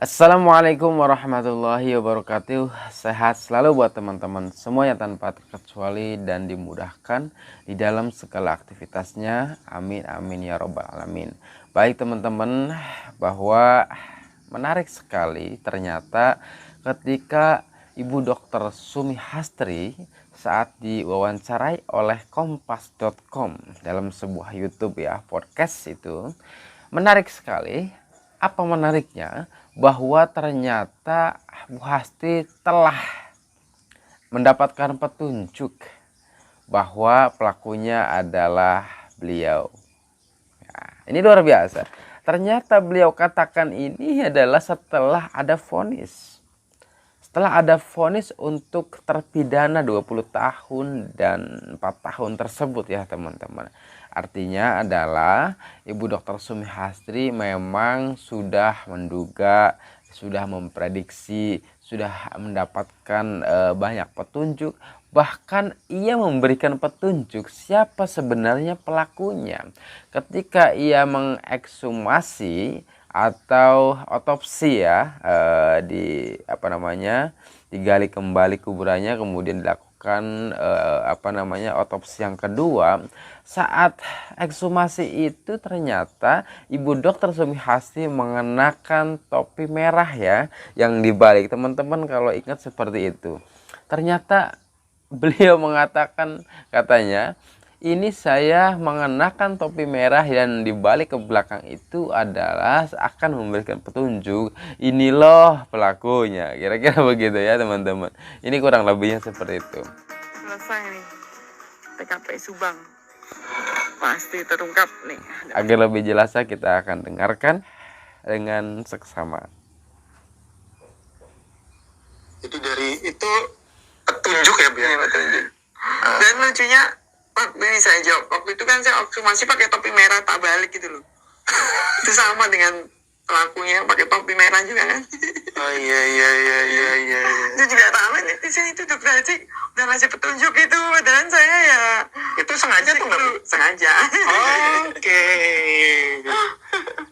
Assalamualaikum warahmatullahi wabarakatuh. Sehat selalu buat teman-teman semuanya tanpa terkecuali dan dimudahkan di dalam segala aktivitasnya. Amin amin ya robbal alamin. Baik teman-teman, bahwa menarik sekali ternyata ketika Ibu Dr. Sumi Hastri saat diwawancarai oleh kompas.com dalam sebuah YouTube ya, podcast itu menarik sekali. Apa menariknya? Bahwa ternyata Bu Hasti telah mendapatkan petunjuk bahwa pelakunya adalah beliau. Nah, ini luar biasa. Ternyata beliau katakan ini adalah setelah ada vonis. Setelah ada vonis untuk terpidana 20 tahun dan 4 tahun tersebut ya teman-teman. Artinya adalah Ibu Dr. Sumi Hastri memang sudah menduga, sudah memprediksi, sudah mendapatkan banyak petunjuk. Bahkan ia memberikan petunjuk siapa sebenarnya pelakunya. Ketika ia mengekshumasi atau otopsi ya, digali kembali kuburannya, kemudian dilakukan otopsi yang kedua. Saat ekshumasi itu ternyata Ibu Dr. Sumi Hastri mengenakan topi merah ya, yang dibalik. Teman-teman kalau ingat seperti itu, ternyata beliau mengatakan, katanya, ini saya mengenakan topi merah dan dibalik ke belakang itu adalah akan memberikan petunjuk, ini loh pelakunya. Kira-kira begitu ya teman-teman. Ini kurang lebihnya seperti itu. Selesai nih TKP Subang, pasti terungkap nih. Agar lebih jelasnya kita akan dengarkan dengan seksama. Jadi dari itu petunjuk ya Bu ya? Petunjuk. Dan lucunya, Pak, ini saya jawab. Waktu itu kan saya masih pakai topi merah tak balik gitu loh. Itu sama dengan pelakunya pakai topi merah juga kan. Oh iya. Itu juga ramai netizen itu udah berarti udah ngasih petunjuk itu. Dan saya ya itu sengaja tuh nggak Bu? sengaja. Oke.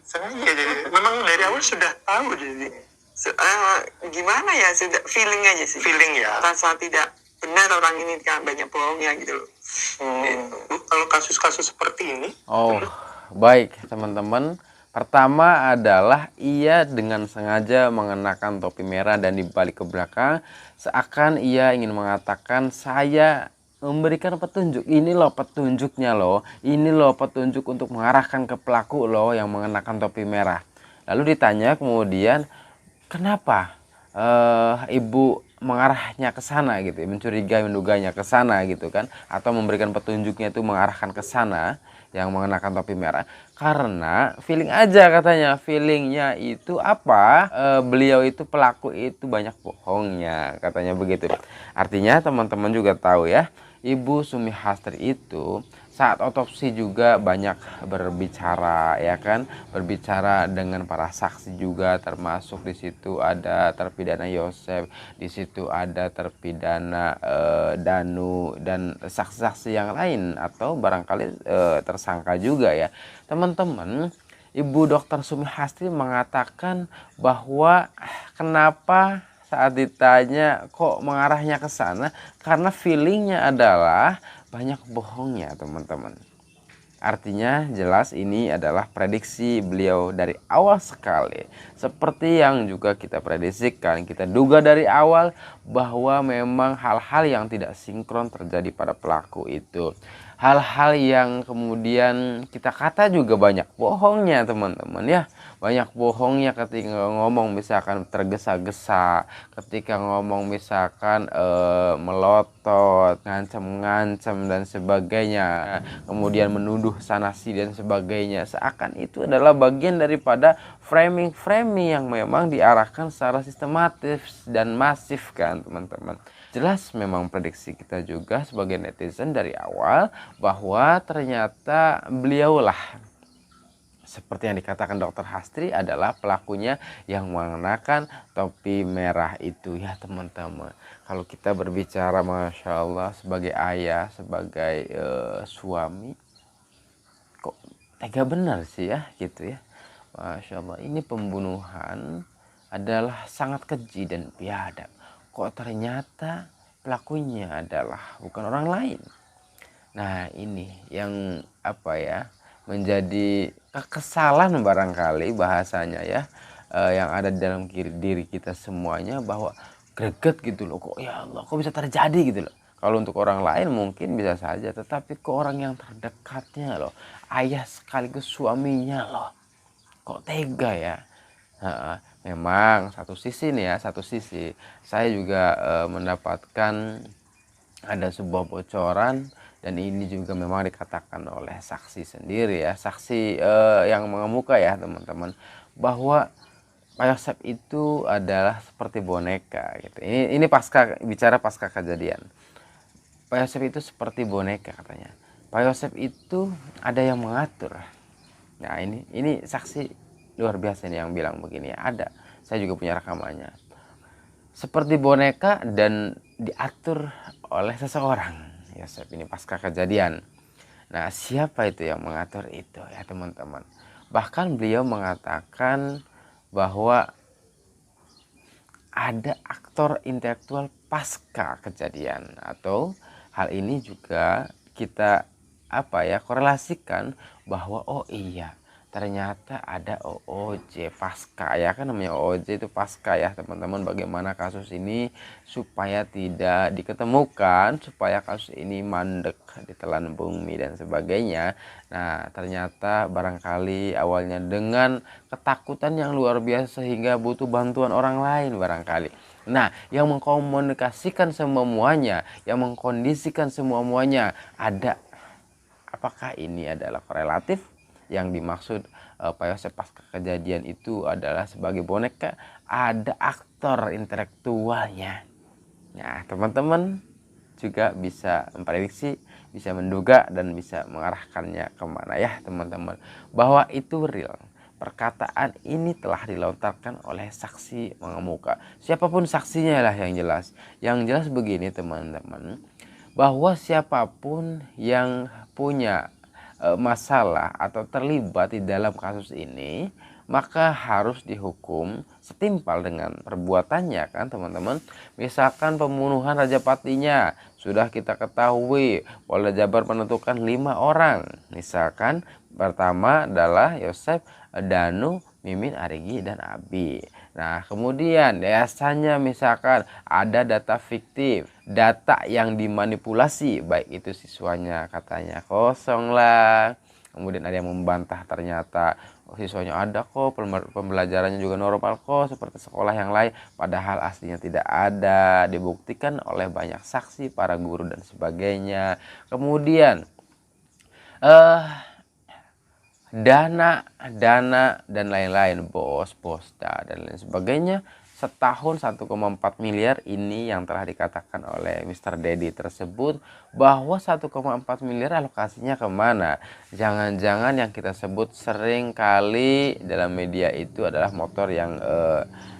Sengaja jadi. Memang dari awal sudah tahu jadi. Gimana ya, sudah feeling aja sih. Feeling ya. Rasa tidak benar orang ini kan banyak bohongnya gitu loh. Bu, kalau kasus-kasus seperti ini. Oh, baik teman-teman. Pertama adalah ia dengan sengaja mengenakan topi merah dan dibalik ke belakang, seakan ia ingin mengatakan, saya memberikan petunjuk, ini loh petunjuknya loh, ini loh petunjuk untuk mengarahkan ke pelaku loh yang mengenakan topi merah. Lalu ditanya kemudian, kenapa ibu mengarahnya ke sana gitu, mencurigai, menduganya ke sana gitu kan, atau memberikan petunjuknya itu mengarahkan ke sana yang mengenakan topi merah? Karena feeling aja katanya, feelingnya itu apa, beliau itu pelaku itu banyak bohongnya, katanya begitu. Artinya teman-teman juga tahu ya, Ibu Sumi Hastri itu saat otopsi juga banyak berbicara ya kan, berbicara dengan para saksi juga, termasuk di situ ada terpidana Yosef, di situ ada terpidana Danu dan saksi-saksi yang lain atau barangkali tersangka juga ya teman-teman. Ibu Dr. Sumi Hastri mengatakan bahwa kenapa saat ditanya kok mengarahnya ke sana, karena feelingnya adalah banyak bohongnya teman-teman. Artinya jelas ini adalah prediksi beliau dari awal sekali. Seperti yang juga kita prediksikan, kita duga dari awal bahwa memang hal-hal yang tidak sinkron terjadi pada pelaku itu. Hal-hal yang kemudian kita kata juga banyak bohongnya teman-teman ya. Banyak bohongnya ketika ngomong misalkan tergesa-gesa, ketika ngomong misalkan melotot, ngancem-ngancem dan sebagainya, kemudian menuduh sanasi dan sebagainya, seakan itu adalah bagian daripada framing-framing yang memang diarahkan secara sistematis dan masif kan teman-teman. Jelas memang prediksi kita juga sebagai netizen dari awal bahwa ternyata beliaulah, seperti yang dikatakan Dr. Hastri, adalah pelakunya yang mengenakan topi merah itu ya teman-teman. Kalau kita berbicara Masya Allah sebagai ayah, sebagai suami, kok tega benar sih ya gitu ya. Masya Allah, ini pembunuhan adalah sangat keji dan biadab. Kok ternyata pelakunya adalah bukan orang lain. Nah, ini yang menjadi kekesalan barangkali bahasanya ya, yang ada di dalam diri kita semuanya, bahwa greget gitu loh, kok ya Allah kok bisa terjadi gitu loh. Kalau untuk orang lain mungkin bisa saja, tetapi ke orang yang terdekatnya loh, ayah sekaligus suaminya loh, kok tega ya. Memang satu sisi saya juga mendapatkan ada sebuah bocoran, dan ini juga memang dikatakan oleh saksi sendiri ya, saksi yang mengemuka ya teman-teman, bahwa Pak Yosep itu adalah seperti boneka gitu. Ini bicara pasca kejadian. Pak Yosep itu seperti boneka katanya. Pak Yosep itu ada yang mengatur. Nah, ini saksi luar biasa nih yang bilang begini ya. Ada. Saya juga punya rekamannya. Seperti boneka dan diatur oleh seseorang. Yosep ini pasca kejadian. Nah, siapa itu yang mengatur itu ya teman-teman? Bahkan beliau mengatakan bahwa ada aktor intelektual pasca kejadian, atau hal ini juga kita korelasikan bahwa oh iya, ternyata ada OOJ pasca ya, kan namanya OOJ itu pasca ya teman-teman, bagaimana kasus ini supaya tidak diketemukan, supaya kasus ini mandek ditelan bumi dan sebagainya. Nah, ternyata barangkali awalnya dengan ketakutan yang luar biasa sehingga butuh bantuan orang lain barangkali. Nah, yang mengkomunikasikan semuanya, yang mengkondisikan semuanya ada. Apakah ini adalah korelatif? Yang dimaksud Pak Yosep pasca kejadian itu adalah sebagai boneka, ada aktor intelektualnya. Nah, teman-teman juga bisa memprediksi, bisa menduga, dan bisa mengarahkannya kemana ya teman-teman, bahwa itu real. Perkataan ini telah dilontarkan oleh saksi mengemuka. Siapapun saksinya lah yang jelas. Yang jelas begini teman-teman, bahwa siapapun yang punya masalah atau terlibat di dalam kasus ini, maka harus dihukum setimpal dengan perbuatannya kan teman-teman. Misalkan pembunuhan Raja Patinya, sudah kita ketahui Polda Jabar menentukan 5 orang. Misalkan pertama adalah Yosep, Danu, Mimin, Arigi, dan Abi. Nah, kemudian biasanya misalkan ada data fiktif, data yang dimanipulasi, baik itu siswanya katanya kosong lah, kemudian ada yang membantah ternyata siswanya ada kok, pembelajarannya juga normal kok seperti sekolah yang lain, padahal aslinya tidak ada, dibuktikan oleh banyak saksi, para guru dan sebagainya. Kemudian dana dan lain-lain, bos dan lain sebagainya, setahun 1,4 miliar ini yang telah dikatakan oleh Mr. Dedi tersebut, bahwa 1,4 miliar alokasinya kemana? Jangan-jangan yang kita sebut sering kali dalam media itu adalah motor yang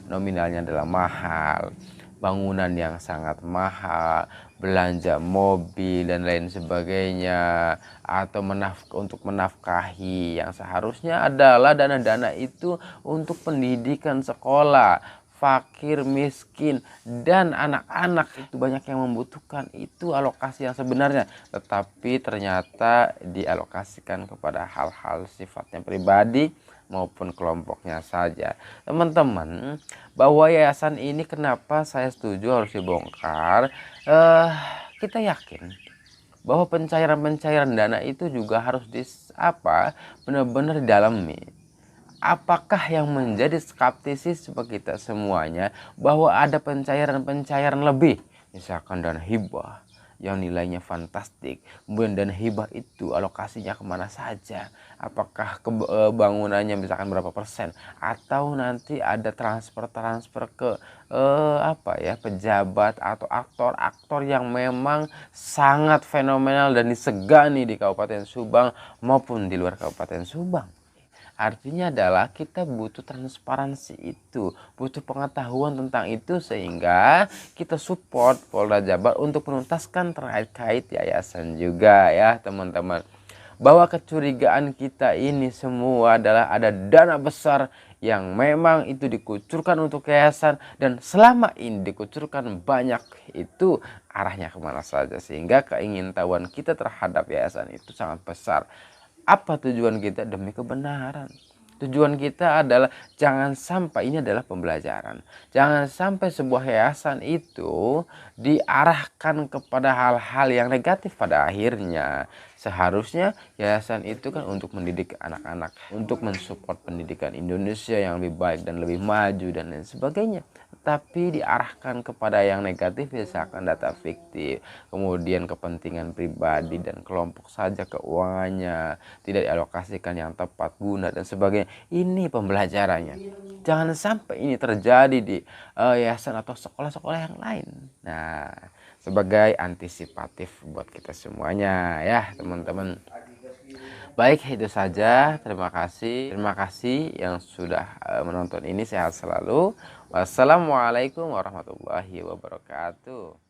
nominalnya adalah mahal, bangunan yang sangat mahal, belanja mobil dan lain sebagainya, atau untuk menafkahi yang seharusnya adalah dana-dana itu untuk pendidikan sekolah, fakir, miskin, dan anak-anak itu banyak yang membutuhkan. Itu alokasi yang sebenarnya, tetapi ternyata dialokasikan kepada hal-hal sifatnya pribadi maupun kelompoknya saja. Teman-teman, bahwa yayasan ini kenapa saya setuju harus dibongkar, kita yakin bahwa pencairan dana itu juga harus benar-benar didalami. Apakah yang menjadi skeptisisme kita semuanya bahwa ada pencairan lebih, misalkan dana hibah yang nilainya fantastik, kemudian dana hibah itu alokasinya kemana saja, apakah bangunannya misalkan berapa persen, atau nanti ada transfer ke pejabat atau aktor yang memang sangat fenomenal dan disegani di Kabupaten Subang maupun di luar Kabupaten Subang. Artinya adalah kita butuh transparansi itu, butuh pengetahuan tentang itu, sehingga kita support Polda Jabar untuk menuntaskan terkait yayasan juga ya teman-teman. bahwa kecurigaan kita ini semua adalah ada dana besar yang memang itu dikucurkan untuk yayasan, dan selama ini dikucurkan banyak, itu arahnya kemana saja, sehingga keingintahuan kita terhadap yayasan itu sangat besar. Apa tujuan kita? Demi kebenaran. Tujuan kita adalah jangan sampai, ini adalah pembelajaran, jangan sampai sebuah yayasan itu diarahkan kepada hal-hal yang negatif pada akhirnya. Seharusnya yayasan itu kan untuk mendidik anak-anak, untuk mensupport pendidikan Indonesia yang lebih baik dan lebih maju dan lain sebagainya. Tapi diarahkan kepada yang negatif, misalkan data fiktif, kemudian kepentingan pribadi dan kelompok saja keuangannya, tidak dialokasikan yang tepat guna dan sebagainya. Ini pembelajarannya. Jangan sampai ini terjadi di yayasan atau sekolah-sekolah yang lain. Nah, sebagai antisipatif buat kita semuanya ya teman-teman. Baik, itu saja. Terima kasih. Terima kasih yang sudah menonton ini. Sehat selalu. Wassalamualaikum warahmatullahi wabarakatuh.